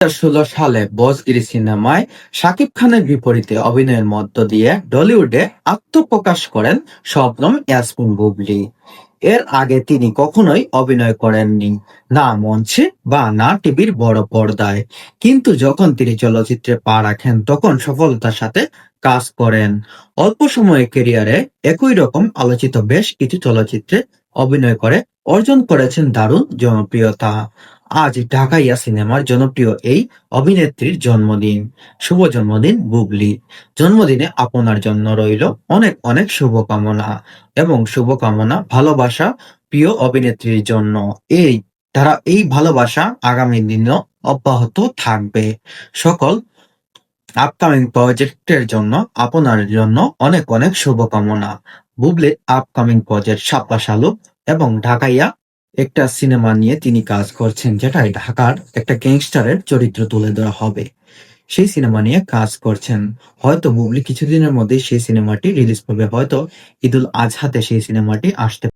2016 সালে বসগিরি সিনেমায় শাকিব খানের বিপরীতে অভিনয়ের মধ্য দিয়ে টলিউডে আত্মপ্রকাশ করেন শবনম ইয়াসমিন বুবলী। এর আগে তিনি কখনোই অভিনয় করেননি, না মঞ্চে বা না টিভির বড় পর্দায়। কিন্তু যখন তিনি চলচ্চিত্রে পা রাখেন তখন সফলতার সাথে কাজ করেন। অল্প সময়ে ক্যারিয়ারে একই রকম আলোচিত বেশ কিছু চলচ্চিত্রে অভিনয় করে অর্জন করেছেন দারুণ জনপ্রিয়তা। আজ ঢাকাইয়া সিনেমার জনপ্রিয় এই অভিনেত্রীর জন্মদিন। শুভ জন্মদিন বুবলী। জন্মদিনে আপনার জন্য রইল অনেক অনেক শুভকামনা এবং শুভকামনা ভালোবাসা প্রিয় অভিনেত্রীর জন্য। এই ভালোবাসা আগামী দিনও অব্যাহত থাকবে। সকল আপকামিং প্রজেক্টের জন্য আপনার জন্য অনেক অনেক শুভকামনা। বুবলির আপকামিং প্রজেক্ট শাপলা শালুক এবং ঢাকাইয়া একটা সিনেমা নিয়ে তিনি কাজ করছেন, যেটাই ঢাকার একটা গ্যাংস্টারের চরিত্র তুলে ধরা হবে। সেই সিনেমা নিয়ে কাজ করছেন। হয়তো বুবলি কিছুদিনের মধ্যেই সেই সিনেমাটি রিলিজ করবে, হয়তো ঈদুল আজহাতে সেই সিনেমাটি আসতে